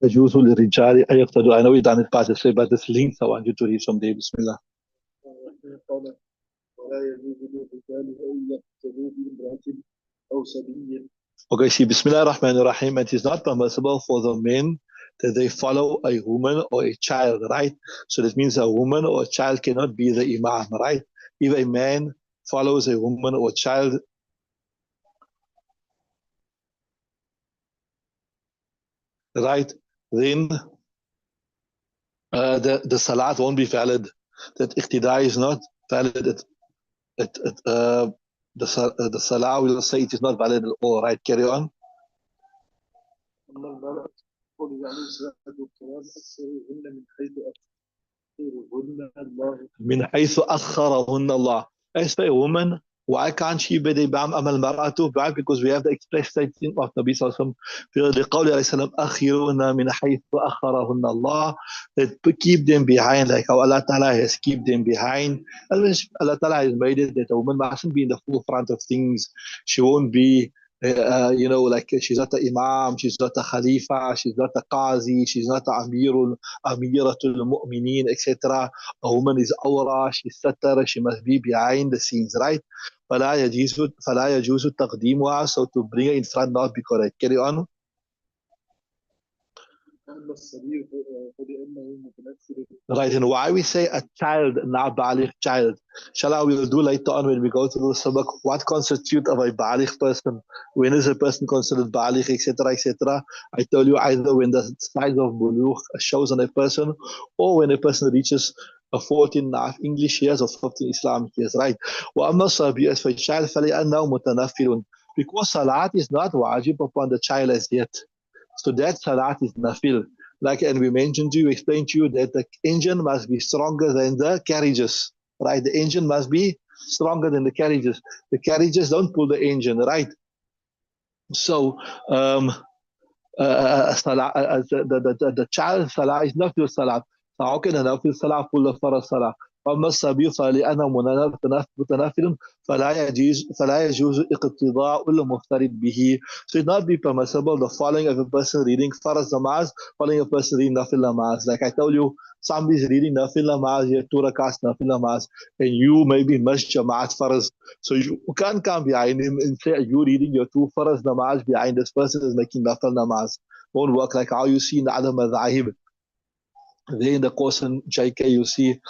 يجوز للرجال أن يقتدوا. I know we've done it past this way, but this links I want you to read someday. Bismillah. Okay, see, Bismillah ar-Rahman ar-Rahim. It is not permissible for the men that they follow a woman or a child, right? So that means a woman or a child cannot be the imam, right? If a man follows a woman or child, right, then the salat won't be valid. That iqtida is not valid. The salah will say it is not valid at all, right? Carry on. من حيث أخرهن الله. As for a woman, why can't she be the imam أم المرأة? Why? Because we have the express statement of Nabi Sallallahu Alaihi Wasallam. لقول عليه السلام أخرهن من حيث أخرهن الله. That keep them behind, like how Allah Ta'ala has keep them behind. Allah Ta'ala has made it that a woman mustn't be in the forefront of things. She won't be like she's not the imam, she's not the khalifa, she's not the qazi, she's not the amiratul mu'mineen, etc. A woman is awra, she's satara, she must be behind the scenes, right? فلا يجوز تقديمها, so to bring her in front not be correct. Carry on. Right, and why we say a child, not baligh child. Inshallah, we will do later on when we go through the sabak what constitutes of a baligh person. When is a person considered baligh, etc., etc. I tell you either when the size of bulugh shows on a person, or when a person reaches 14.5 English years or 15 Islamic years, right? وأما الصبي, as for a child, فلأنه متنفل, because salat is not wajib upon the child as yet. So that salat is nafil. Like, and we mentioned to you, explained to you that the engine must be stronger than the carriages, right? The engine must be stronger than the carriages. The carriages don't pull the engine, right? So, the child salah is not your salah. So how can a nafil salah pull the farah salah? أما الصبي فلأنه متنفل فلا يجوز اقتضاء المفترض به. So it not be permissible the following of a person reading farz namaz, following a person reading nafil namaz. Like I told you, somebody is reading nafil namaz, you have 2 rakats nafil namaz, and you maybe miss jamaat farz. So you can't come behind him and say you reading your 2 farz namaz behind this person is making nafil namaz. Won't work like how you see in the other madhahib. There in the course in JK, you see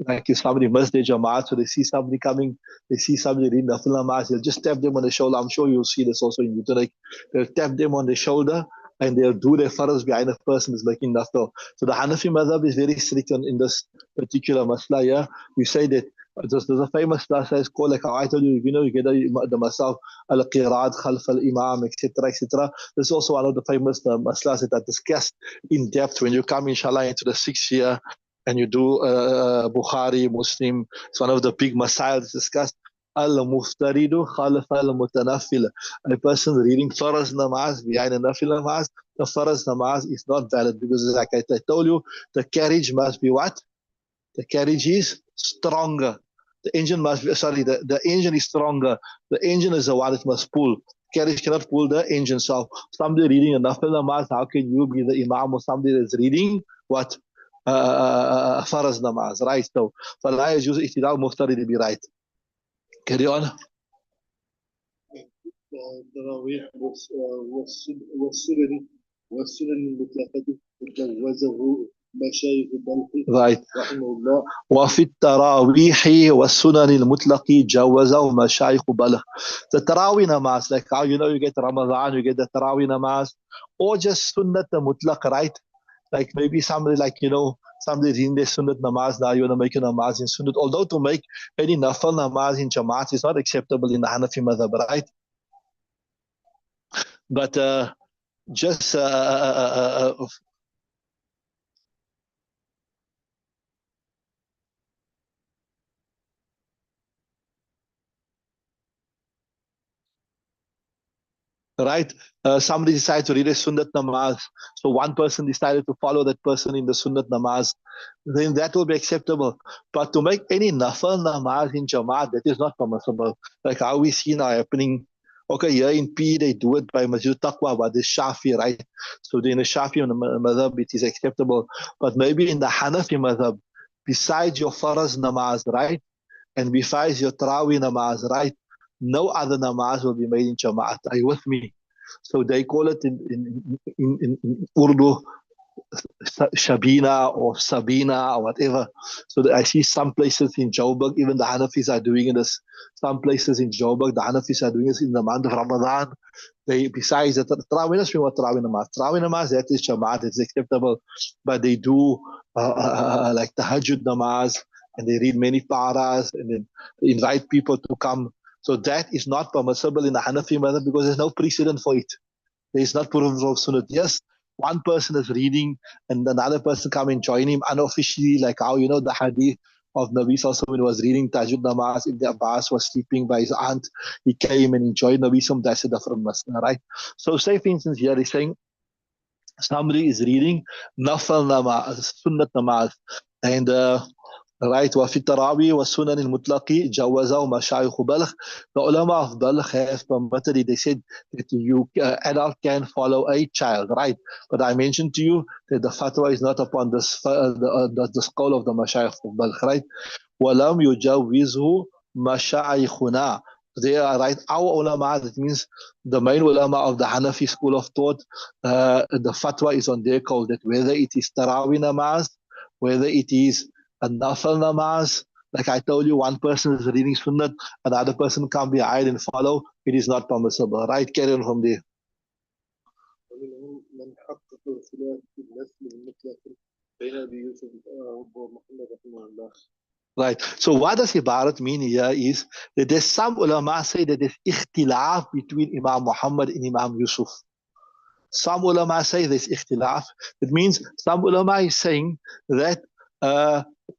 like if somebody missed their jamaat, so they see somebody coming, they see somebody reading nafil namaz, they'll just tap them on the shoulder. I'm sure you'll see this also in Utrecht. They'll tap them on the shoulder and they'll do their farz behind the person who's making nafil. So the Hanafi madhab is very strict in this particular masla. Yeah, we say that there's a famous masla is called, like how I told you, you get the masal al-qirad khalf al-imam, etc., etc. There's also one of the famous maslas that are discussed in depth when you come, inshallah, into the 6th year and you do Bukhari, Muslim. It's one of the big masail discussed. Al-muftaridu khalf al-mutanafil. A person reading farz namaz behind a nafil namaz, the farz namaz is not valid because, like I told you, the carriage must be what? The carriage is stronger. The engine must be, the engine is stronger. The engine is the one that must pull. Carriage cannot pull the engine. So somebody reading a nafil namaz, how can you be the imam or somebody that's reading what? Farz namaz, right? So, فلا يجوز اقتداء المفترض be right. Carry on. التراويح والسنن المطلقة جوزه مشايخ بلخ رحمه الله. وفي التراويح والسنن المطلق جوزه مشايخ بلخ. The tarawih namaz, like how you get Ramadan, you get the tarawih namaz, or just sunnat mutlaq, right? Like maybe somebody somebody reading their sunnat namaz, now you want to make a namaz in sunnat. Although to make any nafal namaz in jamaat is not acceptable in the Hanafi madhab, right? But just right? Somebody decided to read a sunnat namaz. So one person decided to follow that person in the sunnat namaz. Then that will be acceptable. But to make any nafal namaz in jamaat, that is not permissible. Like how we see now happening Okay, here in P, they do it by Masjid Taqwa, but it's Shafi, right? So in the Shafi madhab, it is acceptable. But maybe in the Hanafi madhab, besides your Faraz namaz, right? And besides your Taraweeh namaz, right? No other namaz will be made in Jama'at. Are you with me? So they call it in Urdu Shabina or Sabina or whatever. So I see some places in Joburg, even the Hanafis are doing this. Some places in Joburg, the Hanafis are doing this in the month of Ramadan. They, besides that, Tarawih, let's what Tarawih namaz. Tarawih namaz, that is Jamaat, it's acceptable. But they do like Tahajjud namaz, and they read many paras, and then invite people to come. So that is not permissible in the Hanafi madhab because there's no precedent for it. There is not proven from Sunnah. Yes, one person is reading and another person come and join him unofficially, like how you know the hadith of Nabi Sallallahu Alaihi Wasallam was reading Tajud Namaz. Ibn Abbas was sleeping by his aunt. He came and enjoyed Nabi Sallallahu. That's a different masna, right? So say for instance here he's saying somebody is reading Nafal Namaz, Sunnat Namaz, and right, وفي التراويح والسنن المطلق جوزه مشايخ بلخ. The ulama of Balkh have permitted it. They said that you adult can follow a child, right? But I mentioned to you that the fatwa is not upon this the school of the mashayikh of Balkh, right? ولم يجوزه مشايخنا. They are right. Our ulama, that means the main ulama of the Hanafi school of thought, the fatwa is on their call that whether it is Taraweeh namaz, whether it is a nafal namaz, like I told you, one person is reading sunnat, another person can't be behind and follow, it is not permissible. Right? Carry on from there. Right. So what does Ibarat mean here is that there's some ulama say that there's ikhtilaf between Imam Muhammad and Imam Yusuf. Some ulama say there's ikhtilaf. It means some ulama is saying that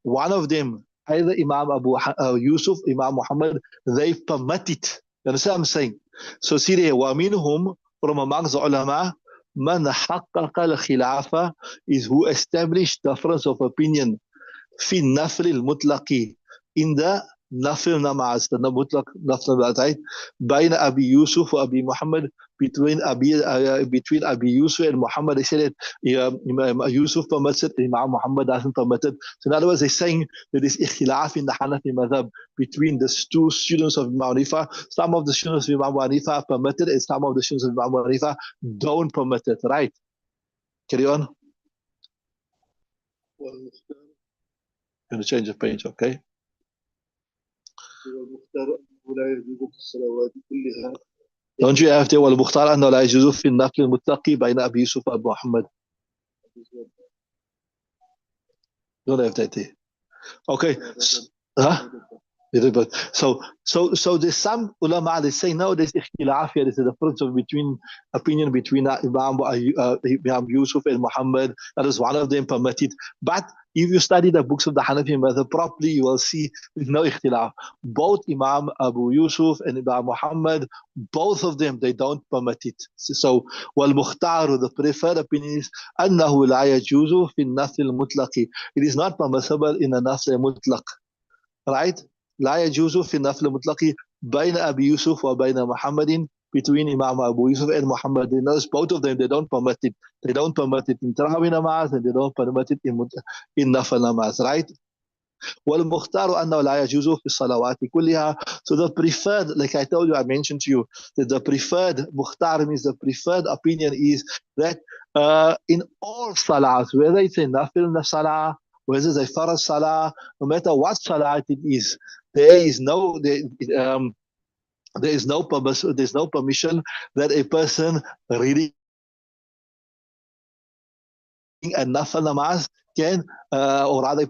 one of them, either Imam Yusuf, Imam Muhammad, they permit it. You understand what I'm saying? So see there, وَمِنْهُمْ from amongst the ulama, man حَقَّقَ الْخِلَافَ is who established difference of opinion في النفل المطلق in the nafil namaz, the mutlaq nafil namaz, right? بين أبي يوسف وأبي محمد, between Abi Yusuf and Muhammad. They said that Yusuf permits it, Imam Muhammad doesn't permit it. So in other words, they're saying that there's ikhtilaf in the Hanafi madhab between the two students of Imam Hanifa. Some of the students of Imam Hanifa permit it, and some of the students of Imam Hanifa don't permit it, right? Carry on. I'm going to change the page, okay? Don't you have there والمختار أنه لا يجوز في النفل المتقي بين أبي يوسف وأبي محمد. Don't have that there. Okay. Huh? So there's some ulama they say no, there's ikhtilaf here. There's a difference between opinion between Imam Yusuf and Muhammad. That is one of them permitted. But if you study the books of the Hanafi method properly, you will see there's no ikhtilaf. Both Imam Abu Yusuf and Imam Muhammad, both of them, they don't permit it. So والمختار, the preferred opinion is أنه لا يجوز في النفل المطلق. It is not permissible in a nafl mutlaq. Right? لا يجوز في النفل المطلق بين أبي يوسف وبين محمد, between Imam Abu Yusuf and Muhammad. They notice both of them, they don't permit it. They don't permit it in Tarawih namaz, and they don't permit it in Nafal namaz, right? والمختار أنه لا يجوز في الصلوات كلها. So the preferred, like I told you, I mentioned to you, that the preferred, mukhtar means the preferred opinion is that in all salahs, whether it's a nafil salah, whether it's a farz salah, no matter what salah it is, there is no there's no permission that a person reading a nafil namaz can, or rather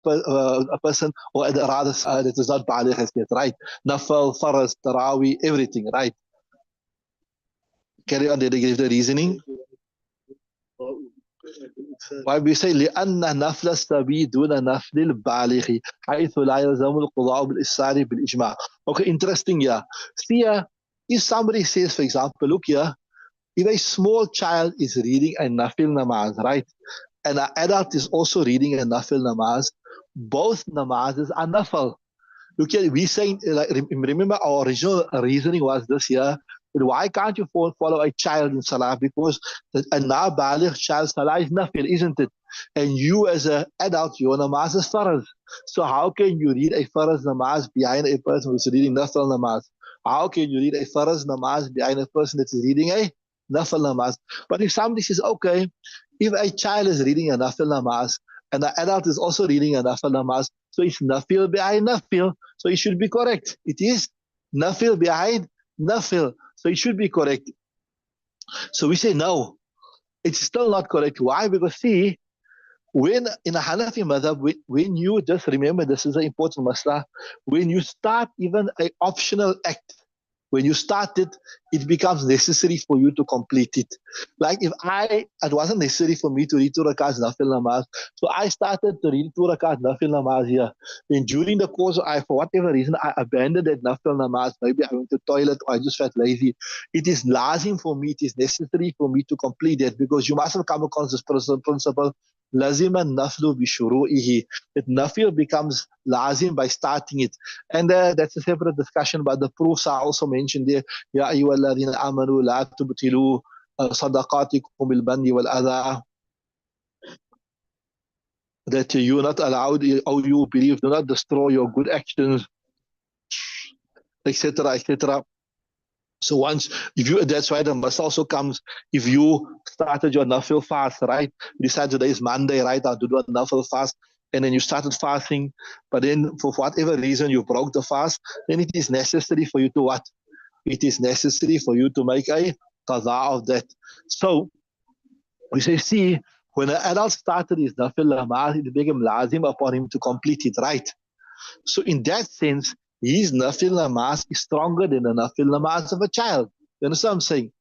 a person, or rather that is not baligh as yet, right? Nafal, faraz, tarawi, everything, right? Carry on, they give the reasoning. Why we say لأن نفل الصبي دون نفل البالغ حيث لا يلزم القضاء بالإسرار بالإجماع. Okay, interesting, yeah. See, if somebody says, for example, look here, if a small child is reading a nafil namaz, right, and an adult is also reading a nafil namaz, both namazes are nafil. we saying, like, remember our original reasoning was this here. But why can't you follow a child in salah? Because a nabaligh child salah is nafil, isn't it? And you as an adult, your namaz is faraz. So how can you read a faraz namaz behind a person who's reading nafil namaz? How can you read a faraz namaz behind a person that is reading a nafil namaz? But if somebody says, okay, if a child is reading a nafil namaz and the adult is also reading a nafil namaz, so it's nafil behind nafil, so it should be correct. It is nafil behind nafil, so it should be correct. So we say no, it's still not correct. Why? Because see, when in a Hanafi madhab, when you just remember, this is an important masla, when you start even an optional act, when you start it, it becomes necessary for you to complete it. Like if it wasn't necessary for me to read 2 rakats nafil namaz, so I started to read 2 rakats nafil namaz here. Then during the course, for whatever reason, I abandoned that nafil namaz. Maybe I went to the toilet or I just felt lazy. It is lazim for me, it is necessary for me to complete that, because you must have come across this principle, lazima naflu bishuru'ihi. That nafil becomes lazim by starting it. And that's a separate discussion, but the proofs are also mentioned there. Ya ayyuhalladhina amanu la tubtilu sadaqatikum bil banni wal adha. That you are not allowed, or you believe, do not destroy your good actions, etc., etc. So that's why the must also comes, if you started your nafil fast, right? You decide today is Monday, right? I'll do a nafil fast, and then you started fasting, but then for whatever reason you broke the fast, then it is necessary for you to what? It is necessary for you to make a qada of that. So we say, see, when an adult started his nafil namaz, it became lazim upon him to complete it, right? So in that sense, his nafil namaz is stronger than the nafil namaz of a child. You understand what I'm saying?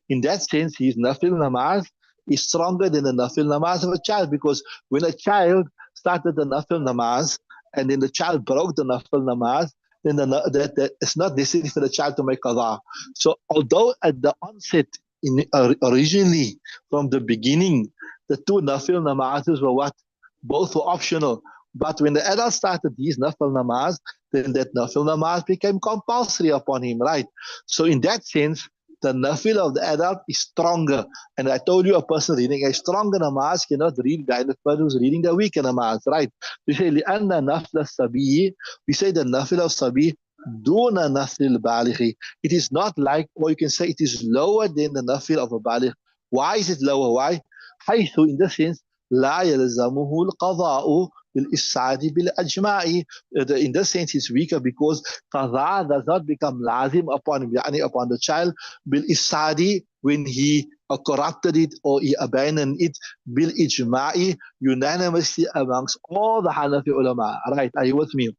In that sense, his nafil namaz is stronger than the nafil namaz of a child, because when a child started the nafil namaz and then the child broke the nafil namaz, then it's not necessary for the child to make qada. So although at the onset, originally from the beginning, the two nafil namazes were what? Both were optional. But when the adult started his nafil namaz, then that nafil namaz became compulsory upon him, right? So in that sense, the nafil of the adult is stronger. And I told you, a person reading a stronger namaz cannot read behind the person who's reading the weaker namaz, right? We say, لِأَنَّ نَفْلَ السَّبِيِّ, we say the nafil of sabi, دُونَ نَفْلِ الْبَالِغِ. It is not like, or you can say it is lower than the nafil of a baligh. Why is it lower? Why? حيث, in the sense, لا يلزمه القضاء بالإسعاد بالأجماع. In this sense, it's weaker because qada does not become lazim upon the child بالإسعاد, when he corrupted it or he abandoned it, بالإجماع, unanimously amongst all the Hanafi ulama. Right? Are you with me?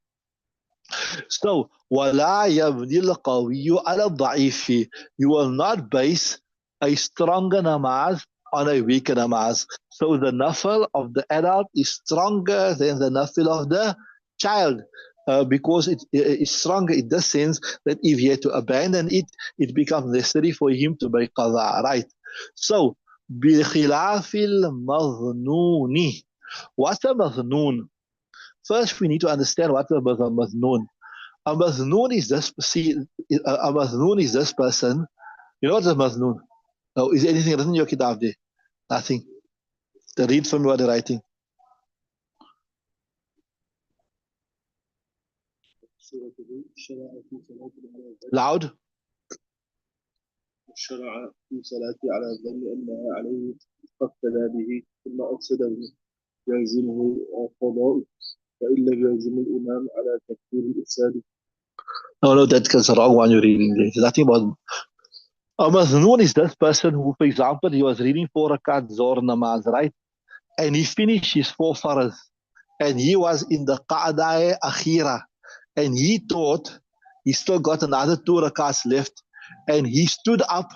So, وَلَا يَبْنِي الْقَوِيُّ عَلَى الضَّعِيفِ. You will not base a stronger namaz on a weaker namaz. So the nafil of the adult is stronger than the nafil of the child, because it is stronger in the sense that if he had to abandon it, it becomes necessary for him to make qada, right? So, بِخِلَافِ الْمَظْنُونِ. What's a maznoon? First, we need to understand what a maznoon. A maznoon is this. See, a maznoon is this person. You know what a maznoon? No, is anything written in your kitab there? Nothing. They read from what they're writing. Loud. الشرع في صلاة على الظن أنها عليه فاقتدى به ثم أفسده يلزمه قضاء وإن لم يلزم الإمام على تكفير الإفساد. No, that's the wrong one you're reading there. There's nothing about. A maznoon is this person who, for example, he was reading 4 rakat Zohr namaz, right? And he finished his 4 faraz. And he was in the qa'dah akhira. And he thought he still got another 2 rakats left. And he stood up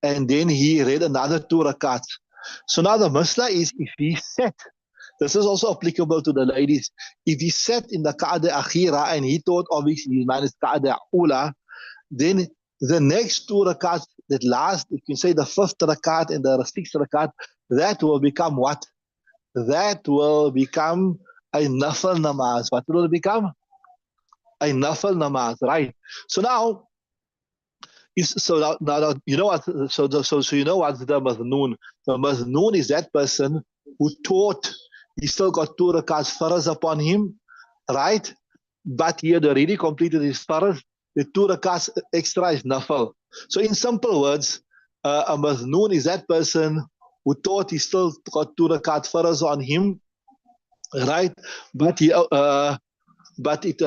and then he read another 2 rakats. So now the masla is, if he sat, this is also applicable to the ladies. If he sat in the qa'dah akhira and he thought obviously his man is qa'dah ula, then the next 2 rakats that last, you can say the 5th rakat and the 6th rakat, that will become what? That will become a nafil namaz. What will it become? A a nafil namaz, right? So now, now you know what? So you know what's the maznoon? The maznoon is that person who taught. He still got 2 rakats faraz upon him, right? But he had already completed his faraz. The 2 rakats extra is nafil. So in simple words, a maznoon is that person who thought he still got 2 rakat faraz on him, right? But he but it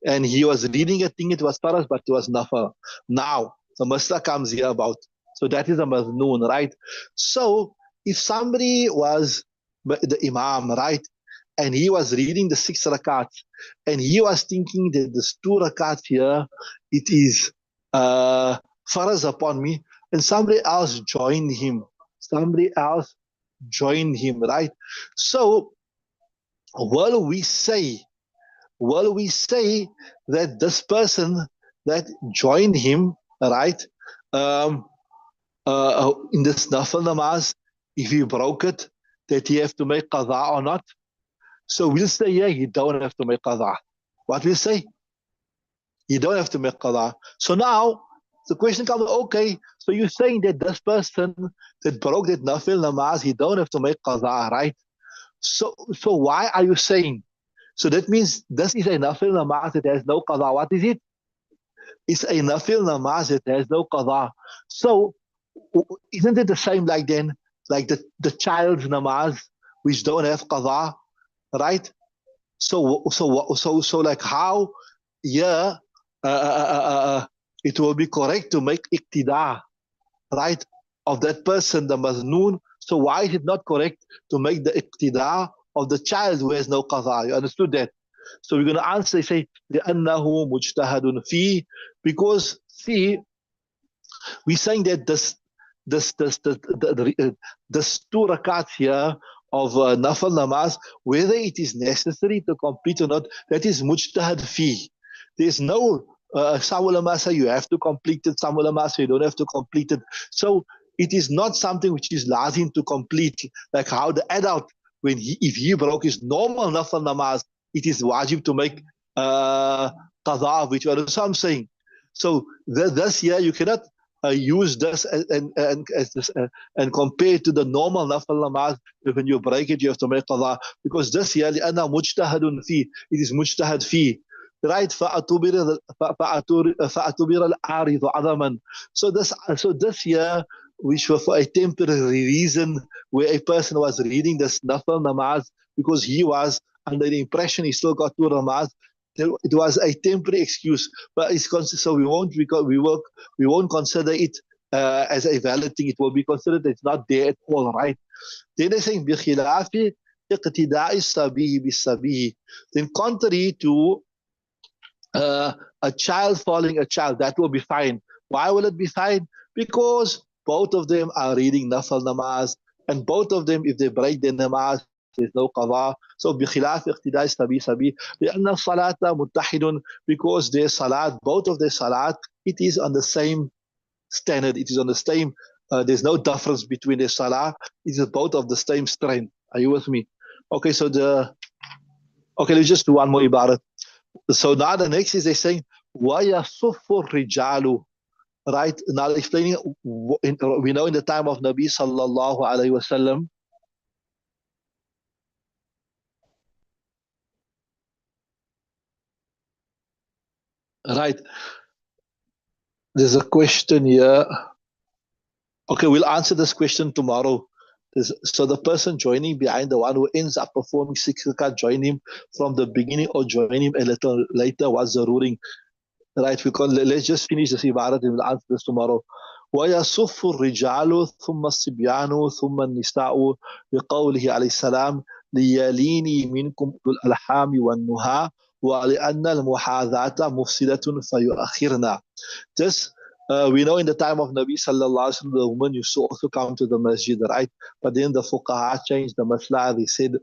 and he was reading a thing, it was faras, but it was nafal. Now the masla comes here about, so that is a maznoon, right? So if somebody was the imam, right, and he was reading the 6 rakats, and he was thinking that this 2 rakats here, it is faras upon me, and somebody else joined him, right? So will we say will we say that this person that joined him, right, um, in this nafil namaz, if he broke it, that he have to make qada or not? So we'll say, yeah, he don't have to make qada. What we'll say? He don't have to make qada. So now the question comes, okay, so you're saying that this person that broke that nafil namaz, he don't have to make qada, right? So why are you saying? So that means this is a nafil namaz that has no qada. What is it? It's a nafil namaz that has no qada. So isn't it the same like then, like the child's namaz, which don't have qada, right? So like how, yeah, it will be correct to make iqtida, right, of that person, the maznoon. So why is it not correct to make the iqtida of the child who has no qada? You understood that? So we're going to answer, say, لأنه مجتهد فيه, because see, we're saying that this 2 rakats here of nafal namaz, whether it is necessary to complete or not, that is mujtahad fi. There's no some ulama say you have to complete it, some ulama say you don't have to complete it. So it is not something which is lazim to complete, like how the adult, when if he broke his normal nafal namaz, it is wajib to make qada, which are some saying. So this year you cannot use this and compare it to the normal nafal namaz. When you break it, you have to make qada, because this year لأنه مجتهد فيه, it is مجتهد فيه, right? فأعتبر العارض عظما. So this year, which was for a temporary reason, where a person was reading this nafal namaz because he was under the impression he still got 2 namaz, it was a temporary excuse, but it's so we won't consider it as a valid thing. It will be considered that it's not there at all, right? Then they're saying بخلاف اقتداء الصبي بالصبي. Then contrary to a child following a child, that will be fine. Why will it be fine? Because both of them are reading nafal namaz, and both of them, if they break their namaz, there's no qada. So بخلاف اقتداء الصبي صبي لأن الصلاة متحد, because their salat, both of their salat, it is on the same standard. It is on the same. There's no difference between their salah. It is both of the same strength. Are you with me? Okay, let's just do one more ibarat. So now the next is they're saying وَيَصُفُّ الرِّجَالُ, right? Now explaining, we know in the time of Nabi sallallahu alaihi wasallam, right? There's a question here. Okay, we'll answer this question tomorrow. So the person joining behind, the one who ends up performing 6 rakat, join him from the beginning or join him a little later, what's the ruling? Right, let's just finish this ibarat and we'll answer this tomorrow. ويصف الرجال ثم الصبيان ثم النساء بقوله عليه السلام ليليني منكم ذو الألحام والنهى ولأن المحاذاة مفسدة فيؤخرنا. This we know in the time of Nabi sallallahu alaihi wasallam, the women used to also come to the masjid, right? But then the fuqaha changed the masla. They said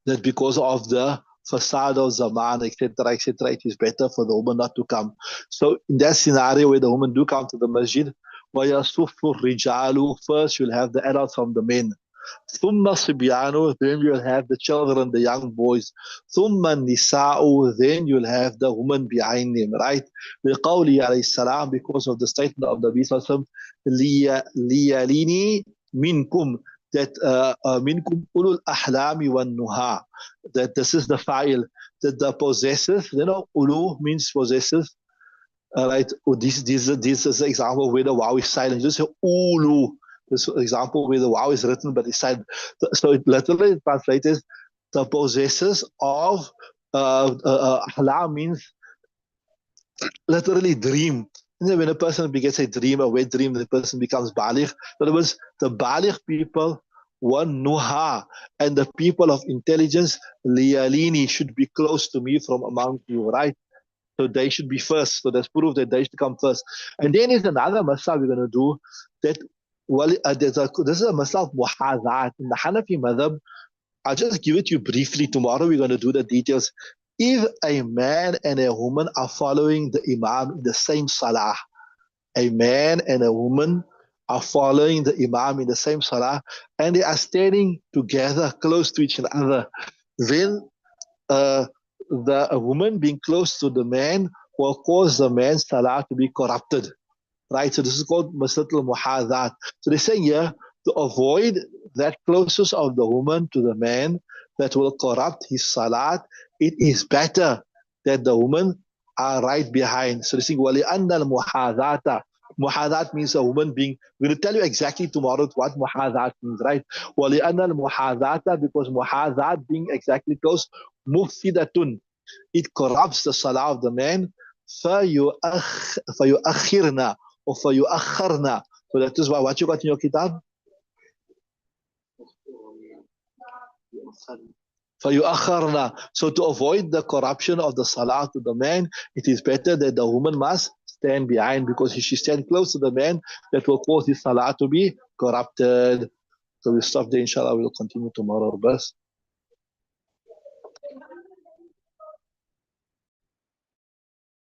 that because of the facade of zaman, etc., it is better for the woman not to come. So in that scenario where the women do come to the masjid, وَيَصُفُّ الرِّجَالُ, first you'll have the adults from the men. ثم الصبيان, then you'll have the children, the young boys. ثم النساء, then you'll have the women behind them, right? لقوله عليه السلام, because of the statement of the Nabi sallallahu alaihi wasallam, لياليني منكم, that minkum ulul ahlami wan nuha, that this is the fa'il, that the possessive, ulu means possessive, right? This is the example where the waw is silent. You just say ulu. This example where the waw is written but it's silent. So it literally translates the possessors of ahlam means literally dream. And then when a person begins a dream, a wet dream, the person becomes baligh. In other words, the baligh people, one nuha, and the people of intelligence, liyalini, should be close to me from among you, right? So they should be first. So that's proof that they should come first. And then there's another masala we're going to do that. Well, this is a masala of muhazat in the Hanafi madhab. I'll just give it to you briefly. Tomorrow we're going to do the details. If a man and a woman are following the imam in the same salah, a man and a woman are following the imam in the same salah, and they are standing together close to each other, then the woman being close to the man will cause the man's salah to be corrupted. Right? So this is called maslatul muhadhat. So they're saying here, to avoid that closeness of the woman to the man that will corrupt his salat, it is better that the woman are right behind. So they're saying, وَلِأَنَّ الْمُحَاذَاةَ, muhadhat means a woman being, we're going to tell you exactly tomorrow what muhadhat means, right? وَلِأَنَّ الْمُحَاذَاةَ, because muhadhat being exactly close, mufsidatun, it corrupts the salah of the man. فَيُؤَخِّرْنَا or فَيُؤَخَّرْنَا. So that is why, what you got in your kitab? فَيُؤَخَّرْنَا. So to avoid the corruption of the salah to the man, it is better that the woman must stand behind, because if she stands close to the man, that will cause his salah to be corrupted. So we'll stop there, inshallah. We'll continue tomorrow. Bas.